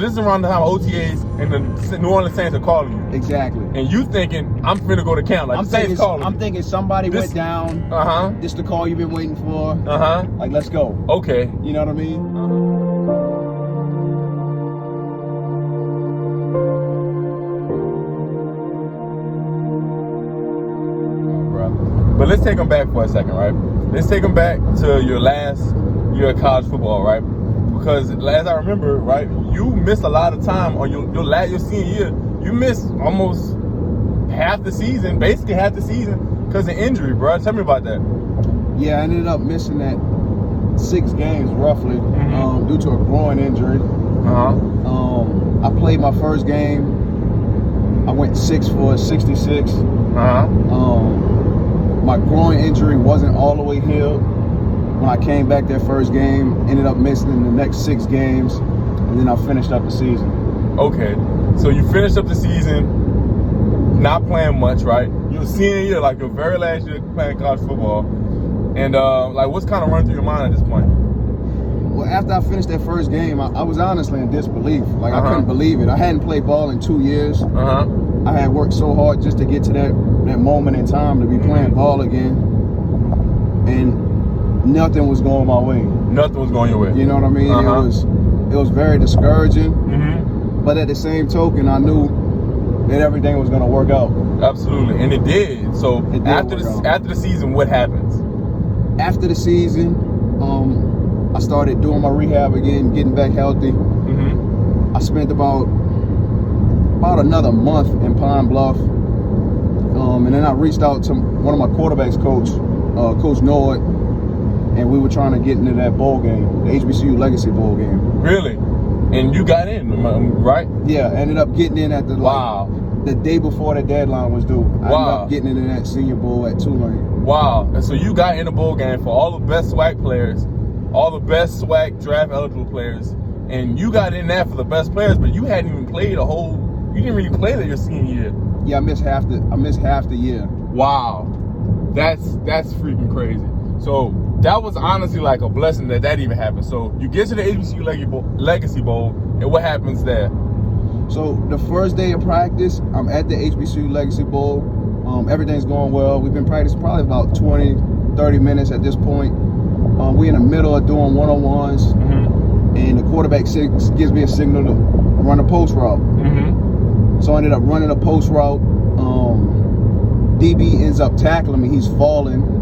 This is around the time OTAs and the New Orleans Saints are calling you. Exactly. And you thinking, I'm finna go to camp. Like, the Saints calling I'm thinking somebody went down. This the call you've been waiting for. Like, let's go. Okay. You know what I mean? But let's take them back for a second, right? Let's take them back to your last year of college football, right? Because as I remember, right, you missed a lot of time on your senior year. You missed almost half the season, basically half the season, because of injury, bro. Tell me about that. Yeah, I ended up missing that 6 games roughly due to a groin injury. I played my first game. I went 6 for 66. My groin injury wasn't all the way healed. When I came back that first game, ended up missing the next 6 games, and then I finished up the season. Okay, so you finished up the season, not playing much, right? Your senior year, like your very last year playing college football, and like what's kind of running through your mind at this point? Well, after I finished that first game, I was honestly in disbelief. Like I couldn't believe it. I hadn't played ball in 2 years. I had worked so hard just to get to that moment in time to be playing ball again, and nothing was going my way. Nothing was going your way. You know what I mean? It was very discouraging. But at the same token, I knew that everything was going to work out. Absolutely, and it did. So after the season, what happens? After the season, I started doing my rehab again, getting back healthy. I spent about another month in Pine Bluff, and then I reached out to one of my quarterbacks, Coach Nord, and we were trying to get into that bowl game, the HBCU Legacy Bowl game. Really? And you got in, right? Yeah, I ended up getting in at the day before the deadline was due. I ended up getting into that Senior Bowl at Tulane. Wow. And so you got in the bowl game for all the best SWAC players, all the best SWAC draft eligible players, and you got in there for the best players, but you hadn't even played you didn't really play that your senior year. Yeah, I missed half the year. Wow. That's freaking crazy. So that was honestly like a blessing that even happened. So you get to the HBCU Legacy Bowl, and what happens there? So the first day of practice, I'm at the HBCU Legacy Bowl. Everything's going well. We've been practicing probably about 20, 30 minutes at this point. We're in the middle of doing one-on-ones, and the quarterback gives me a signal to run a post route. So I ended up running a post route. DB ends up tackling me. He's falling.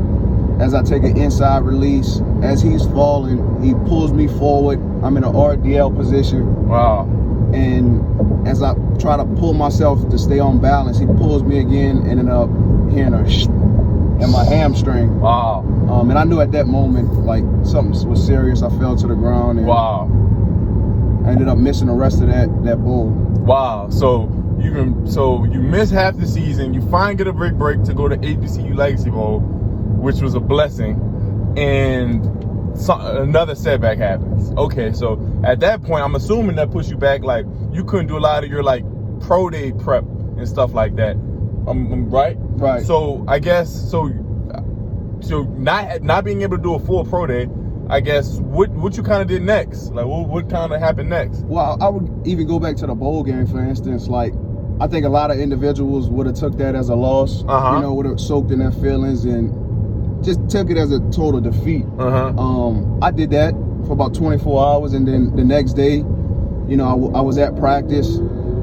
As I take an inside release, as he's falling, he pulls me forward. I'm in an RDL position. Wow. And as I try to pull myself to stay on balance, he pulls me again and ended up hearing a in my hamstring. Wow. And I knew at that moment, like, something was serious. I fell to the ground. And I ended up missing the rest of that bowl. Wow. So you miss half the season. You finally get a break to go to HBCU Legacy Bowl, which was a blessing, and another setback happens. Okay, so at that point, I'm assuming that pushed you back. Like, you couldn't do a lot of your pro day prep and stuff like that. Right? Right. So I guess so not being able to do a full pro day, I guess what you kind of did next? Like, what kind of happened next? Well, I would even go back to the bowl game, for instance. Like, I think a lot of individuals would have took that as a loss. Would have soaked in their feelings and just took it as a total defeat. I did that for about 24 hours, and then the next day, I was at practice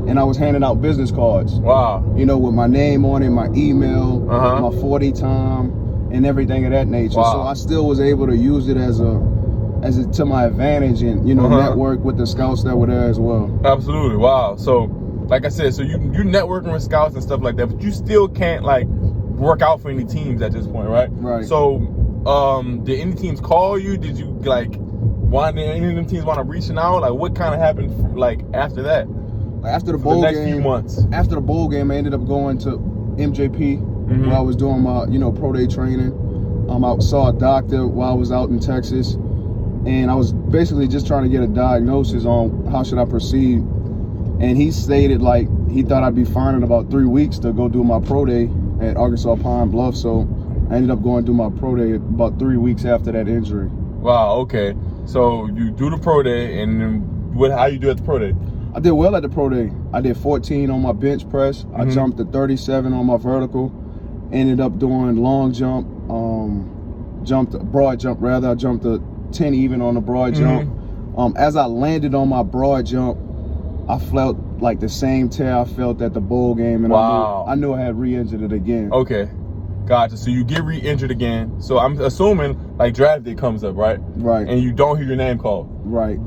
and I was handing out business cards. Wow. With my name on it, my email, my 40 time, and everything of that nature. Wow. So I still was able to use it as to my advantage and network with the scouts that were there as well. Absolutely. Wow. So like I said, so you're networking with scouts and stuff like that, but you still can't work out for any teams at this point, right? Right. So did any teams call you? Did you any of them teams want to reach out? Like, what kind of happened after that? After the bowl game, next few months. After the bowl game, I ended up going to MJP while I was doing my pro day training. I saw a doctor while I was out in Texas, and I was basically just trying to get a diagnosis on how should I proceed. And he stated he thought I'd be fine in about 3 weeks to go do my pro day at Arkansas Pine Bluff. So I ended up going to do my pro day about 3 weeks after that injury. Wow. Okay. So you do the pro day, and then how you do at the pro day? I did well at the pro day. I did 14 on my bench press. Mm-hmm. I jumped to 37 on my vertical. Ended up doing long jump, broad jump rather. I jumped to 10 even on the broad jump. As I landed on my broad jump, I felt like the same tear I felt at the bowl game, and I knew I had re-injured it again. Okay, gotcha. So you get re-injured again. So I'm assuming like draft day comes up, right? Right. And you don't hear your name called. Right.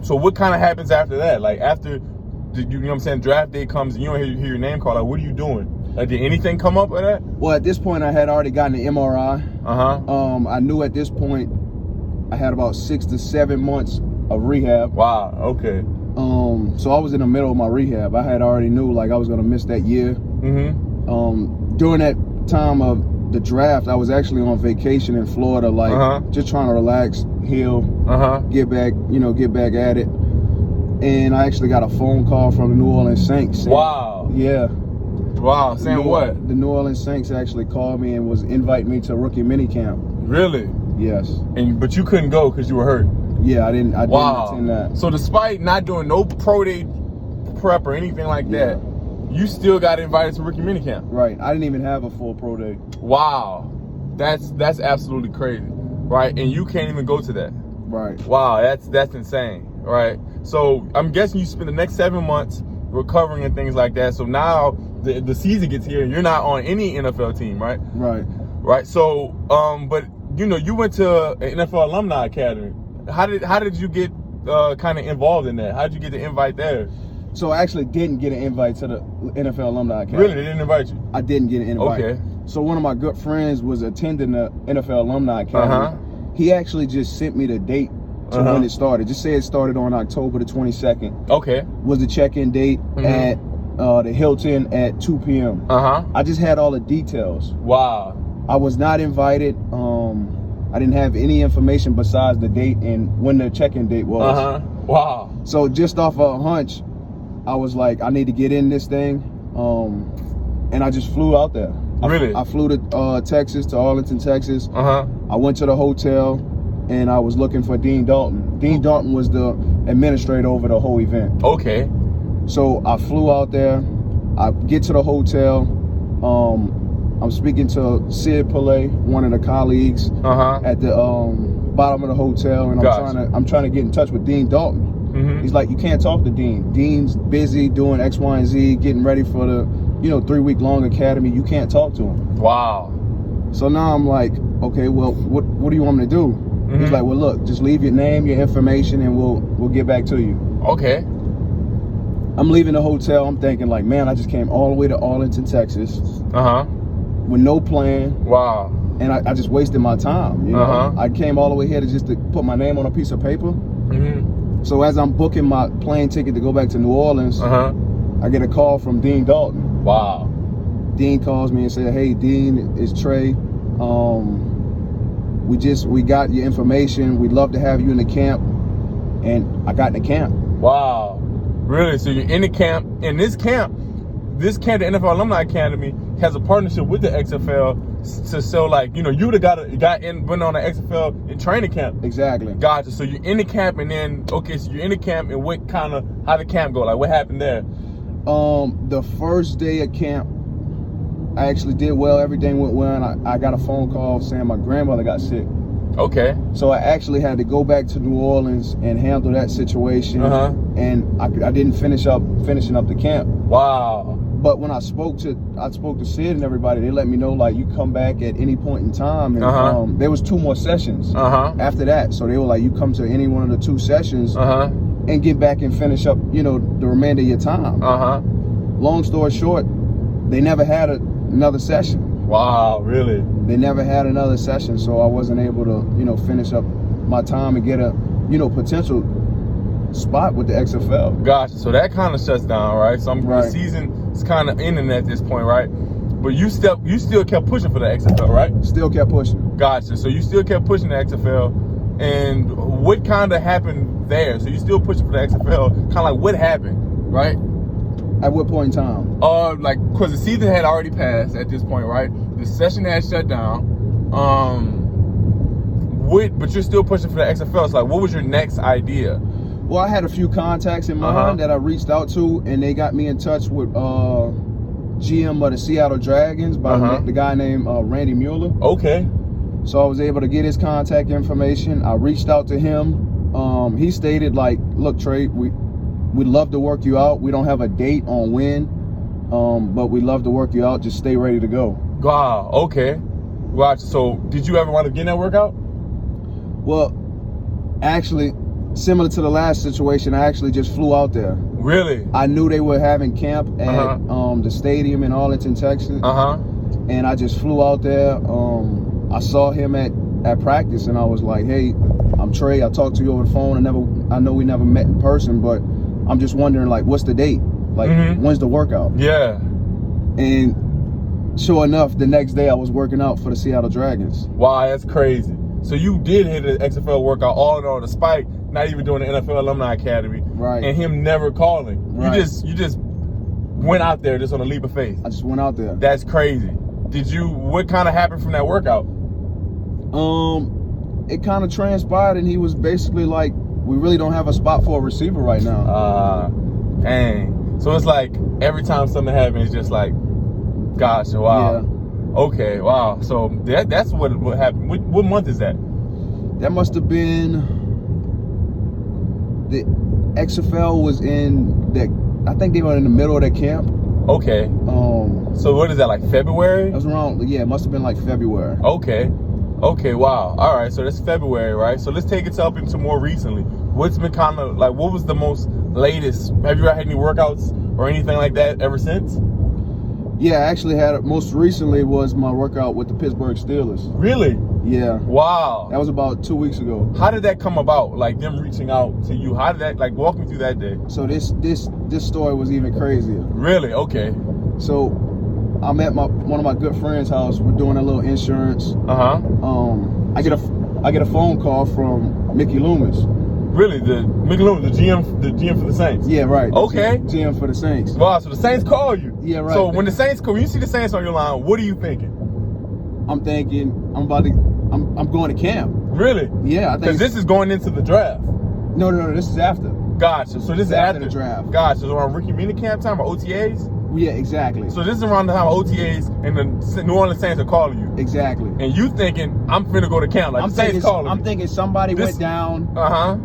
So what kind of happens after that? Like after, you know what I'm saying, draft day comes and you don't hear your name called. Like what are you doing? Like did anything come up with that? Well, at this point I had already gotten an MRI. I knew at this point I had about 6 to 7 months of rehab. Wow. Okay. So I was in the middle of my rehab. I had already knew like I was gonna miss that year. During that time of the draft, I was actually on vacation in Florida, like just trying to relax, heal, get back at it. And I actually got a phone call from the New Orleans Saints. Wow. Yeah. Wow. Saying what? The New Orleans Saints actually called me and was inviting me to rookie minicamp. Really? Yes. But you couldn't go because you were hurt. Yeah, I didn't attend that. So despite not doing no pro day prep or anything like that, you still got invited to rookie minicamp. Right. I didn't even have a full pro day. Wow. That's absolutely crazy. Right? And you can't even go to that. Right. Wow, that's insane. Right? So I'm guessing you spend the next 7 months recovering and things like that. So now the season gets here and you're not on any NFL team, right? Right. Right. So but you know, you went to an NFL Alumni Academy. How did you get kind of involved in that? How did you get the invite there? So I actually didn't get an invite to the NFL Alumni Academy. Really? They didn't invite you? I didn't get an invite. Okay. So one of my good friends was attending the NFL Alumni Academy. He actually just sent me the date to when it started. Just say it started on October the 22nd. Okay. Was the check-in date at the Hilton at 2 p.m. I just had all the details. Wow. I was not invited. I didn't have any information besides the date and when the check-in date was. Wow. So just off a hunch, I was like, I need to get in this thing. And I just flew out there. Really? I flew to Texas, to Arlington, Texas. I went to the hotel and I was looking for Dean Dalton. Dean Dalton was the administrator over the whole event. Okay. So I flew out there. I get to the hotel. I'm speaking to Sid Pillay, one of the colleagues, at the bottom of the hotel, and I'm trying to get in touch with Dean Dalton. He's like, you can't talk to Dean. Dean's busy doing X, Y, and Z, getting ready for the 3-week-long academy. You can't talk to him. Wow. So now I'm like, okay, well, what do you want me to do? He's like, well, look, just leave your name, your information, and we'll get back to you. Okay. I'm leaving the hotel. I'm thinking like, man, I just came all the way to Arlington, Texas. With no plan. Wow. And I just wasted my time. You know? I came all the way here to put my name on a piece of paper. So as I'm booking my plane ticket to go back to New Orleans, I get a call from Dean Dalton. Wow. Dean calls me and said, hey, Dean, it's Trey. We got your information. We'd love to have you in the camp. And I got in the camp. Wow. Really? So you're in the camp. And this camp, the NFL Alumni Academy, has a partnership with the XFL to show, like, you would have went on an XFL in training camp. Exactly. Gotcha. So you're in the camp, and then, so you're in the camp, and how the camp go? Like, what happened there? The first day of camp, I actually did well. Everything went well, and I got a phone call saying my grandmother got sick. Okay. So I actually had to go back to New Orleans and handle that situation, and I didn't finishing up the camp. Wow. But when I spoke to Sid and everybody, they let me know, like, you come back at any point in time. And there was 2 more sessions after that. So they were like, you come to any one of the 2 sessions and get back and finish up, the remainder of your time. Long story short, they never had another session. Wow, really? They never had another session, so I wasn't able to, finish up my time and get a, potential spot with the XFL. Gotcha. So that kind of shuts down, right? So the season is kind of ending at this point, right? But you still kept pushing for the XFL, right? Still kept pushing. Gotcha. So you still kept pushing the XFL, and what kind of happened there? So you still pushing for the XFL? Kind of like what happened, right? At what point in time? Because the season had already passed at this point, right? The session had shut down. But you're still pushing for the XFL. So, like, what was your next idea? Well, I had a few contacts in mind that I reached out to, and they got me in touch with GM of the Seattle Dragons by the guy named Randy Mueller. Okay. So I was able to get his contact information. I reached out to him. He stated, like, look, Trey, we'd love to work you out. We don't have a date on when, but we'd love to work you out. Just stay ready to go. Wow, okay. Watch. So did you ever want to get in that workout? Well, actually, similar to the last situation, I actually just flew out there. Really? I knew they were having camp at the stadium in Arlington, Texas. And I just flew out there. I saw him at practice, and I was like, hey, I'm Trey. I talked to you over the phone. I know we never met in person, but I'm just wondering, like, what's the date? Like, when's the workout? Yeah. And sure enough, the next day I was working out for the Seattle Dragons. Wow, that's crazy. So you did hit an XFL workout all in all, despite not even doing the NFL Alumni Academy, right? And him never calling. Right. You just went out there just on a leap of faith. I just went out there. That's crazy. What kind of happened from that workout? It kind of transpired, and he was basically like, we really don't have a spot for a receiver right now. Dang. So it's like every time something happens, it's just like, gosh, wow. Yeah. Okay, wow. So that's what happened. What month is that? That must have been, the XFL was I think they were in the middle of their camp. Okay. So what is that, like February? It was around, yeah, it must have been like February. Okay, wow. All right, so that's February, right? So let's take it up into more recently. What's been kind of, like, what was the most latest? Have you ever had any workouts or anything like that ever since? Yeah, I actually most recently was my workout with the Pittsburgh Steelers. Really? Yeah. Wow. That was about 2 weeks ago. How did that come about? Like, them reaching out to you? How did that, like, walk me through that day? So this story was even crazier. Really? Okay. So I'm at one of my good friends' house. We're doing a little insurance. I get a phone call from Mickey Loomis. Really? Mickey Loomis, the GM for the Saints? Yeah, right. Okay. GM for the Saints. Wow, so the Saints call you. Yeah, right. So when the Saints call, when you see the Saints on your line, what are you thinking? I'm thinking I'm going to camp. Really? Yeah, I think. Because this is going into the draft. No, this is after. Gotcha. So this is after the draft. Gotcha. So around Ricky Minicamp time or OTAs? Yeah, exactly. So this is around the time of OTAs and the New Orleans Saints are calling you. Exactly. And you thinking, I'm finna go to camp. Like, the Saints calling I'm thinking somebody went down.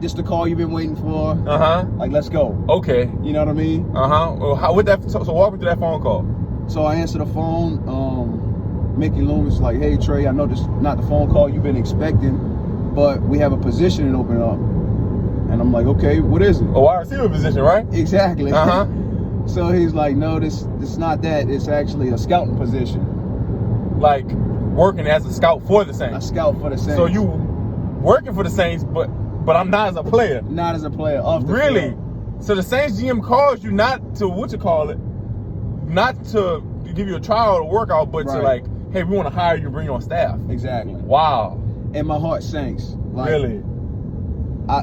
Just the call you've been waiting for. Like, let's go. Okay. You know what I mean? Well, so walk me through that phone call. So I answer the phone. Mickey Loomis is like, hey, Trey, I know this is not the phone call you've been expecting, but we have a position to open up. And I'm like, okay, what is it? A wide receiver position, right? Exactly. So he's like, no, this is not that. It's actually a scouting position. Like working as a scout for the Saints. A scout for the Saints. So you working for the Saints, but I'm not as a player. Not as a player. Off the really? field. So the Saints GM calls you not to not to give you a trial or workout, but to like, hey, we want to hire you and bring you on staff. Exactly. Wow. And my heart sinks. Like, really?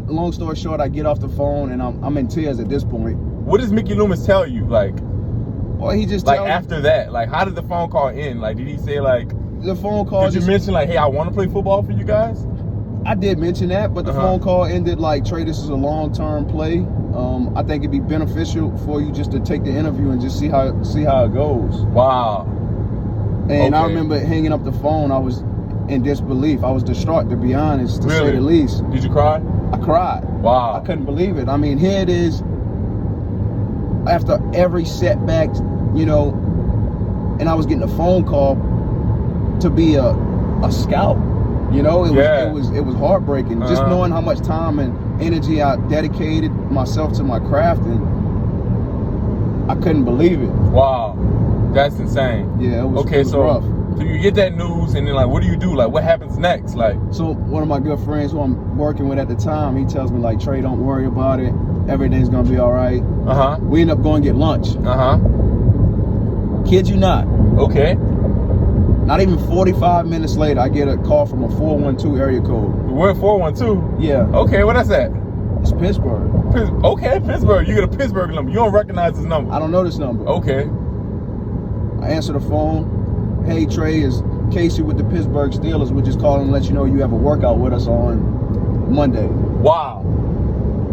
Long story short, I get off the phone and I'm in tears at this point. What does Mickey Loomis tell you? Like, well, he just like after that, like, how did the phone call end? Like, did he say like the phone call? Did you mention like, hey, I want to play football for you guys? I did mention that, but the phone call ended like, Trey, this is a long-term play. I think it'd be beneficial for you just to take the interview and just see how it goes. Wow. And I remember hanging up the phone. I was in disbelief. I was distraught, to be honest, to say the least. Did you cry? I cried. Wow. I couldn't believe it. I mean, here it is. After every setback, you know, and I was getting a phone call to be a scout. You know, it was heartbreaking. Just knowing how much time and energy I dedicated myself to my craft, and I couldn't believe it. Wow, that's insane. Yeah, it was rough. So you get that news, and then like, what do you do? Like, what happens next? Like, so one of my good friends who I'm working with at the time, he tells me like, Trey, don't worry about it. Everything's gonna be all right. We end up going to get lunch. Kid you not. Okay. Not even 45 minutes later, I get a call from a 412 area code. We're at 412? Yeah. Okay, what that's at? It's Pittsburgh. Okay, Pittsburgh. You get a Pittsburgh number. You don't recognize this number. I don't know this number. Okay. I answer the phone. Hey, Trey, is Casey with the Pittsburgh Steelers. We're just calling to let you know you have a workout with us on Monday. Wow.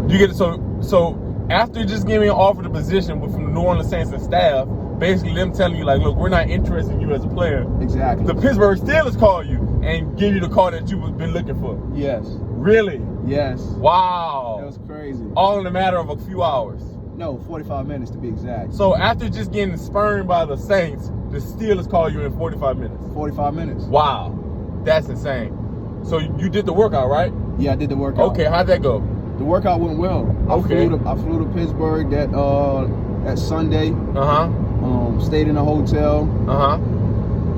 You get it. So after just giving an offer the position from the New Orleans Saints and staff, basically them telling you like, look, we're not interested in you as a player. Exactly. The Pittsburgh Steelers call you and give you the call that you've been looking for. Yes. Really? Yes. Wow. That was crazy. All in a matter of a few hours. No, 45 minutes to be exact. So after just getting spurned by the Saints, the Steelers call you in 45 minutes. 45 minutes. Wow. That's insane. So you did the workout, right? Yeah, I did the workout. Okay, how'd that go? The workout went well. Okay. I flew to Pittsburgh that Sunday. Uh-huh. Stayed in a hotel. Uh-huh.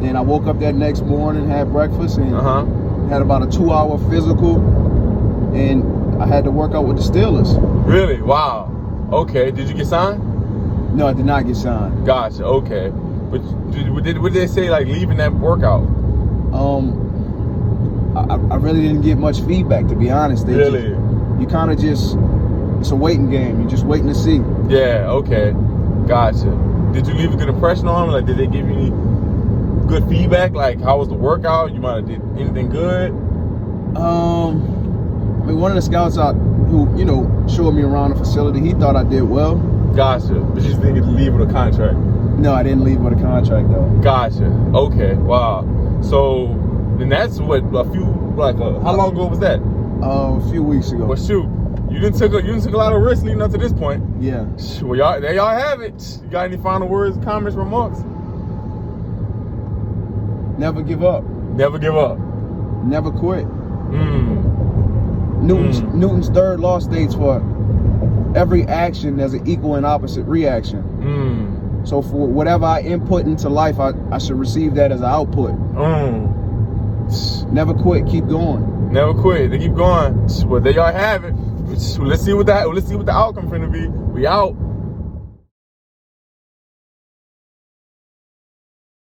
Then I woke up that next morning, had breakfast, and had about a 2-hour physical. And I had to work out with the Steelers. Really? Wow. Okay. Did you get signed? No, I did not get signed. Gotcha. Okay. But what did they say like leaving that workout? I really didn't get much feedback, to be honest. You kind of just, it's a waiting game. You're just waiting to see. Yeah. Okay. Gotcha. Did you leave a good impression on them? Like, did they give you any good feedback? Like, how was the workout? You might have did anything good? I mean, one of the scouts who showed me around the facility, he thought I did well. Gotcha. But you just didn't get to leave with a contract? No, I didn't leave with a contract, though. Gotcha. Okay. Wow. So, then that's what, how long ago was that? A few weeks ago. Well, shoot. You didn't took a lot of risks leading up to this point. Yeah. Well, there y'all have it. You got any final words, comments, remarks? Never give up. Never give up. Never quit. Newton's third law states for every action there's an equal and opposite reaction. So for whatever I input into life, I should receive that as an output. Never quit. Keep going. Never quit. They keep going. Well, there y'all have it. Let's see what the outcome finna be. We out.